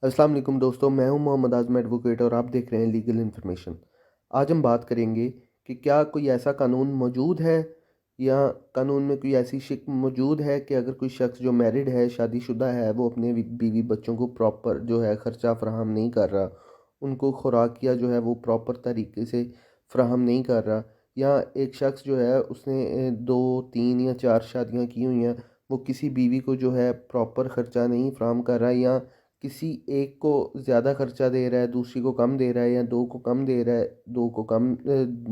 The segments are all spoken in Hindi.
अस्सलाम वालेकुम दोस्तों, मैं हूं मोहम्मद आज़म एडवोकेट और आप देख रहे हैं लीगल इन्फॉर्मेशन। आज हम बात करेंगे कि क्या कोई ऐसा कानून मौजूद है या कानून में कोई ऐसी शिक मौजूद है कि अगर कोई शख्स जो मैरिड है, शादीशुदा है, वो अपने बीवी बच्चों को प्रॉपर जो है ख़र्चा फ़राहम नहीं कर रहा, उनको खुराकिया जो है वो प्रॉपर तरीके से फ़राहम नहीं कर रहा, या एक शख्स जो है उसने 2, 3 या 4 शादियाँ की हुई हैं, वो किसी बीवी को जो है प्रॉपर ख़र्चा नहीं फ़राहम कर रहा, या किसी एक को ज़्यादा खर्चा दे रहा है, दूसरी को कम दे रहा है, या 2 को कम दे रहा है,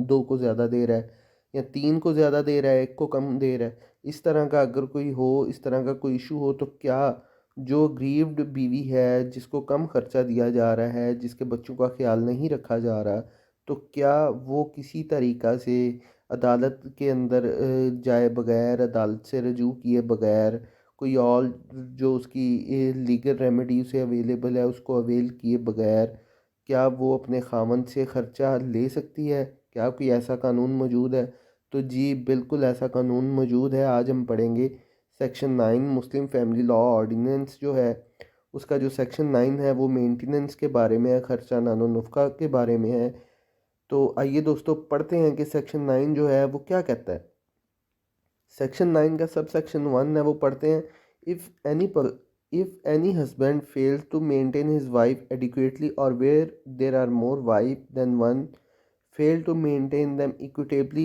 2 को ज़्यादा दे रहा है, या 3 को ज़्यादा दे रहा है, 1 को कम दे रहा है। इस तरह का अगर कोई हो, इस तरह का कोई इश्यू हो, तो क्या जो ग्रीव्ड बीवी है, जिसको कम खर्चा दिया जा रहा है, जिसके बच्चों का ख़्याल नहीं रखा जा रहा, तो क्या वो किसी तरीक़ा से अदालत के अंदर जाए बगैर, अदालत से रजू किए बगैर, कोई और जो उसकी लीगल रेमेडी उसे अवेलेबल है उसको अवेल किए बगैर क्या वो अपने खामंद से ख़र्चा ले सकती है? क्या कोई ऐसा कानून मौजूद है? तो जी बिल्कुल ऐसा कानून मौजूद है। आज हम पढ़ेंगे section 9 Muslim family law ordinance जो है, उसका जो सेक्शन 9 है वो मेंटेनेंस के बारे में है, ख़र्चा नानो नफ़का के बारे में है। तो आइए दोस्तों पढ़ते हैं कि सेक्शन 9 जो है वो क्या कहता है। सेक्शन 9 का सब सेक्शन 1 है, वो पढ़ते हैं। If any husband fails to maintain his wife adequately और where there are more wife than one fail to maintain them equitably,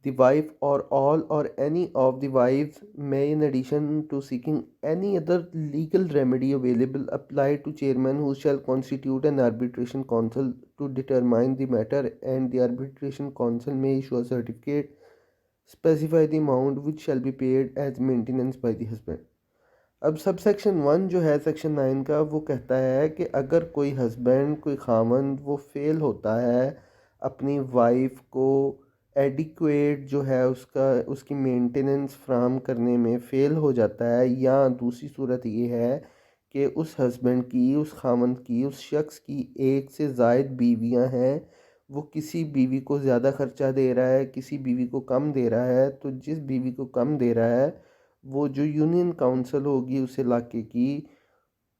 the wife or all or any of the wives may, in addition to seeking any other legal remedy available, apply to chairman who shall constitute an arbitration council to determine the matter, and the arbitration council may issue a certificate specify the amount which shall be paid as maintenance by the husband। अब सब सेक्शन 1 जो है सेक्शन 9 का, वो कहता है कि अगर कोई हस्बैंड, कोई खामंद, वो फेल होता है अपनी वाइफ को एडिक्वेट जो है उसकी मेंटेनेंस फ्राहम करने में फ़ेल हो जाता है, या दूसरी सूरत ये है कि उस हस्बैंड की, उस खामंद की, उस शख्स की एक से ज़ायद बीवियां हैं, वो किसी बीवी को ज़्यादा खर्चा दे रहा है, किसी बीवी को कम दे रहा है, तो जिस बीवी को कम दे रहा है वो जो यूनियन काउंसिल होगी उस इलाके की,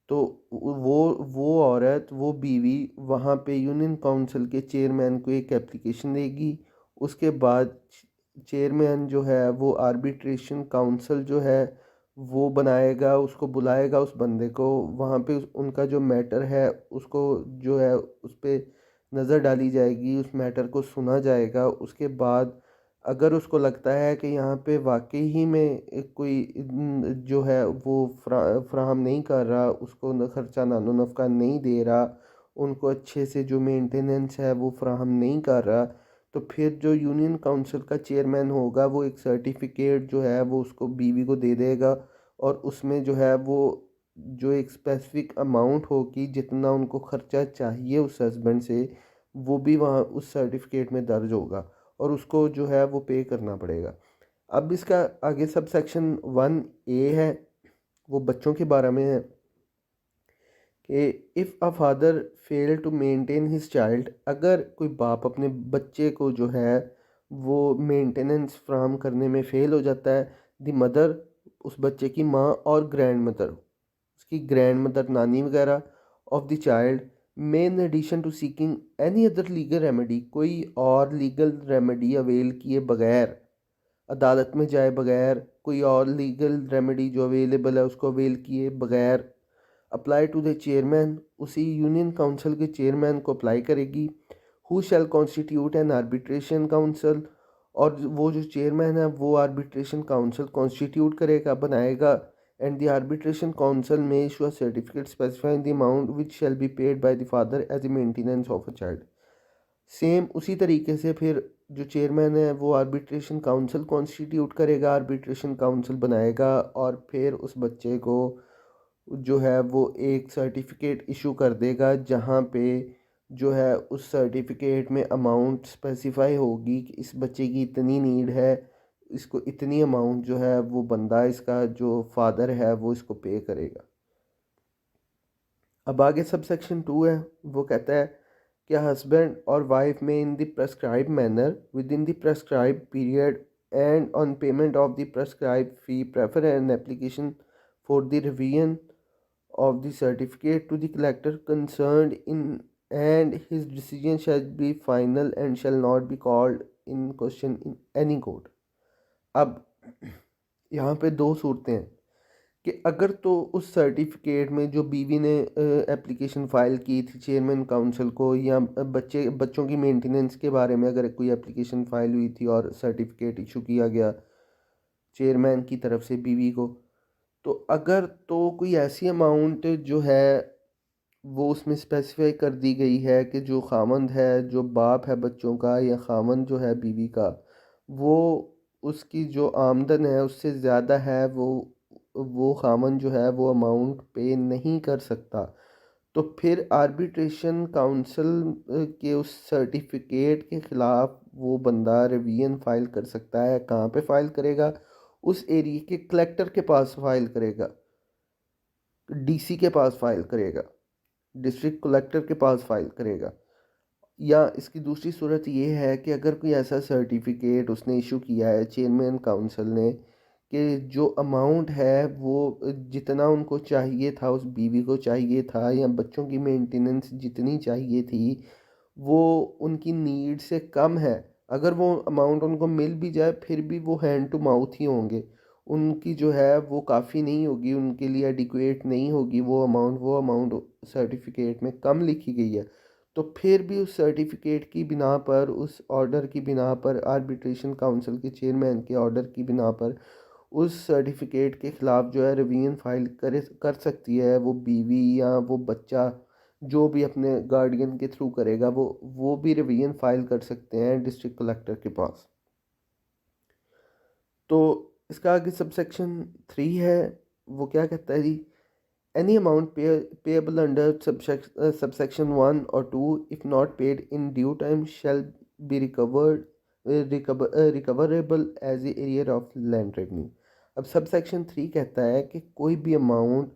तो वो औरत, वो बीवी वहाँ पे यूनियन काउंसिल के चेयरमैन को एक एप्लीकेशन देगी। उसके बाद चेयरमैन जो है वो आर्बिट्रेशन काउंसिल जो है वो बनाएगा, उसको बुलाएगा उस बंदे को, वहाँ पे उनका जो मैटर है उसको जो है उस पर नज़र डाली जाएगी, उस मैटर को सुना जाएगा। उसके बाद अगर उसको लगता है कि यहाँ पे वाकई ही में कोई जो है वो फ्राहम नहीं कर रहा, उसको न खर्चा नानो नफ़का नहीं दे रहा, उनको अच्छे से जो मेंटेनेंस है वो फ्राहम नहीं कर रहा, तो फिर जो यूनियन काउंसिल का चेयरमैन होगा वो एक सर्टिफिकेट जो है वो उसको बीवी को दे देगा, और उसमें जो है वो जो एक स्पेसिफिक अमाउंट होगी जितना उनको खर्चा चाहिए उस हस्बैंड से, वो भी वहाँ उस सर्टिफिकेट में दर्ज होगा, और उसको जो है वो पे करना पड़ेगा। अब इसका आगे सब सेक्शन 1A है, वो बच्चों के बारे में है कि if a father fail to maintain his child, अगर कोई बाप अपने बच्चे को जो है वो मेंटेनेंस फ्राहम करने में फ़ेल हो जाता है, द मदर, उस बच्चे की माँ, और ग्रैंड मदर, उसकी ग्रैंड मदर, नानी वगैरह, ऑफ द चाइल्ड, में in addition to seeking any other legal remedy, कोई और लीगल रेमेडी अवेल किए बगैर, अदालत में जाए बगैर, कोई और लीगल रेमेडी जो अवेलेबल है उसको अवेल किए बगैर, अप्लाई टू द चेयरमैन, उसी यूनियन काउंसिल के चेयरमैन को अप्लाई करेगी, who shell constitute N arbitration council, और वो जो चेयरमैन है वो आर्बिट्रेशन काउंसिल कॉन्स्टिट्यूट करेगा, बनाएगा, एंड द आर्बिट्रेशन काउंसिल में issue a certificate specifying the amount which shall be paid by the father as a maintenance of a child. Same उसी तरीके से फिर जो चेयरमैन है वो आर्बिट्रेशन काउंसिल कॉन्स्टिट्यूट करेगा, आर्बिट्रेशन काउंसिल बनाएगा, और फिर उस बच्चे को जो है वो एक सर्टिफिकेट इशू कर देगा, जहाँ पे जो है उस सर्टिफिकेट में अमाउंट स्पेसिफाई होगी कि इस बच्चे की इतनी नीड है, इसको इतनी अमाउंट जो है वो बंदा, इसका जो फादर है वो इसको पे करेगा। अब आगे सब सेक्शन 2 है, वो कहता है कि हस्बैंड और वाइफ में in the prescribe manner with in the prescribe period and on payment of the prescribe fee prefer an application for the revision of the certificate to the collector concerned in and his decision shall be final and shall not be called in question in any court। अब यहाँ पे दो सूरतें हैं कि अगर तो उस सर्टिफिकेट में जो बीवी ने एप्लीकेशन फ़ाइल की थी चेयरमैन काउंसिल को या बच्चों की मेंटेनेंस के बारे में अगर कोई एप्लीकेशन फ़ाइल हुई थी और सर्टिफिकेट इशू किया गया चेयरमैन की तरफ से बीवी को, तो अगर तो कोई ऐसी अमाउंट जो है वो उसमें स्पेसिफाई कर दी गई है कि जो खामंद है, जो बाप है बच्चों का या खामंद जो है बीवी का, वो उसकी जो आमदन है उससे ज़्यादा है, वो खामंद जो है वो अमाउंट पे नहीं कर सकता, तो फिर आर्बिट्रेशन काउंसिल के उस सर्टिफिकेट के ख़िलाफ़ वो बंदा रिवीजन फ़ाइल कर सकता है। कहाँ पे फ़ाइल करेगा? उस एरिया के कलेक्टर के पास फ़ाइल करेगा, डीसी के पास फ़ाइल करेगा, डिस्ट्रिक्ट कलेक्टर के पास फाइल करेगा। या इसकी दूसरी सूरत ये है कि अगर कोई ऐसा सर्टिफिकेट उसने इशू किया है चेयरमैन काउंसिल ने कि जो अमाउंट है वो जितना उनको चाहिए था, उस बीवी को चाहिए था या बच्चों की मेंटेनेंस जितनी चाहिए थी वो उनकी नीड से कम है, अगर वो अमाउंट उनको मिल भी जाए फिर भी वो हैंड टू माउथ ही होंगे, उनकी जो है वो काफ़ी नहीं होगी, उनके लिए एडिक्वेट नहीं होगी वो अमाउंट सर्टिफिकेट में कम लिखी गई है, तो फिर भी उस सर्टिफिकेट की बिना पर, उस ऑर्डर की बिना पर, आर्बिट्रेशन काउंसिल के चेयरमैन के ऑर्डर की बिना पर उस सर्टिफिकेट के ख़िलाफ़ जो है रिवीजन फाइल कर सकती है वो बीवी या वो बच्चा, जो भी अपने गार्डियन के थ्रू करेगा वो भी रिवीजन फाइल कर सकते हैं डिस्ट्रिक्ट कलेक्टर के पास। तो इसका आगे सबसेक्शन 3 है, वो क्या कहता है जी? Any amount payable under subsection 1 और 2 if not paid in due time shall be recoverable as a arrear of land revenue. अब सबसेक्शन 3 कहता है कि कोई भी अमाउंट,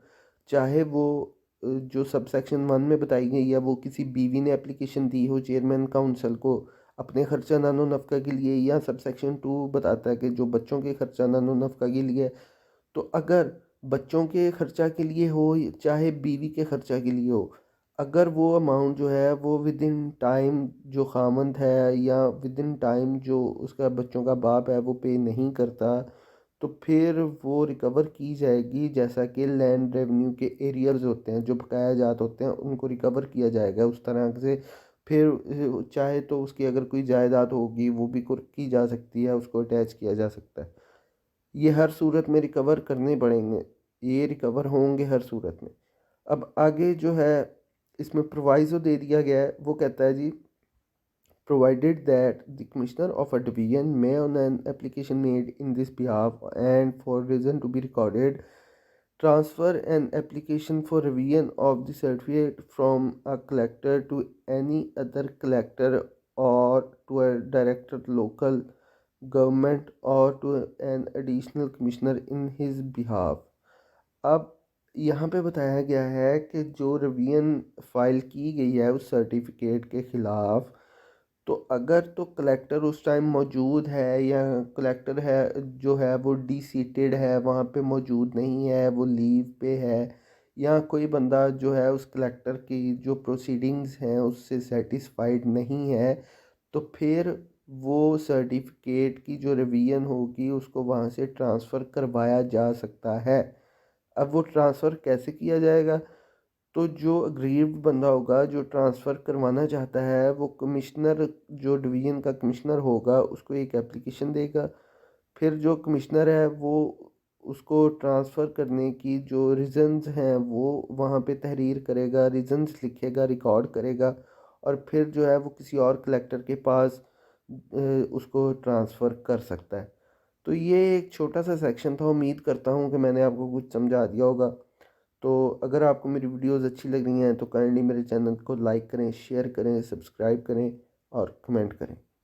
चाहे वो जो सबसेक्शन 1 में बताई गई है वो किसी बीवी ने एप्लीकेशन दी हो चेयरमैन काउंसिल को अपने खर्चा नानो नफ़का के लिए, या सबसेक्शन 2 बताता है कि जो बच्चों के खर्चा नानो नफ़का के लिए, तो अगर बच्चों के खर्चा के लिए हो चाहे बीवी के खर्चा के लिए हो, अगर वो अमाउंट जो है वो विद इन टाइम जो खामंद है या विद इन टाइम जो उसका बच्चों का बाप है वो पे नहीं करता, तो फिर वो रिकवर की जाएगी, जैसा कि लैंड रेवेन्यू के एरियर्स होते हैं जो बकाया जात होते हैं उनको रिकवर किया जाएगा उस तरह से। फिर चाहे तो उसकी अगर कोई जायदाद होगी वो भी की जा सकती है, उसको अटैच किया जा सकता है। ये हर सूरत में रिकवर करने पड़ेंगे, ये रिकवर होंगे हर सूरत में। अब आगे जो है इसमें प्रोवाइज़ो दे दिया गया है, वो कहता है जी, provided that the Commissioner of a Division may, on an application made in this behalf and for reason to be recorded, transfer an application for revision of the certificate from a collector to any other collector or to a director local government or to an additional commissioner in his behalf। अब यहाँ पे बताया गया है कि जो रिवीजन फाइल की गई है उस सर्टिफिकेट के ख़िलाफ़, तो अगर तो कलेक्टर उस टाइम मौजूद है या कलेक्टर है जो है वो डी सीटेड है, वहाँ पे मौजूद नहीं है, वो लीव पे है, या कोई बंदा जो है उस कलेक्टर की जो प्रोसीडिंग्स हैं उससे सेटिस्फाइड नहीं है, तो फिर वो सर्टिफिकेट की जो रिवीजन होगी उसको वहाँ से ट्रांसफ़र करवाया जा सकता है। अब वो ट्रांसफ़र कैसे किया जाएगा? तो जो अग्रीव्ड बंदा होगा जो ट्रांसफ़र करवाना चाहता है वो कमिश्नर, जो डिवीज़न का कमिश्नर होगा उसको एक एप्लीकेशन देगा, फिर जो कमिश्नर है वो उसको ट्रांसफ़र करने की जो रीज़न्स हैं वो वहाँ पे तहरीर करेगा, रीज़न्स लिखेगा, रिकॉर्ड करेगा, और फिर जो है वो किसी और कलेक्टर के पास उसको ट्रांसफ़र कर सकता है। तो ये एक छोटा सा सेक्शन था, उम्मीद करता हूँ कि मैंने आपको कुछ समझा दिया होगा। तो अगर आपको मेरी वीडियोस अच्छी लग रही हैं तो काइंडली मेरे चैनल को लाइक करें, शेयर करें, सब्सक्राइब करें और कमेंट करें।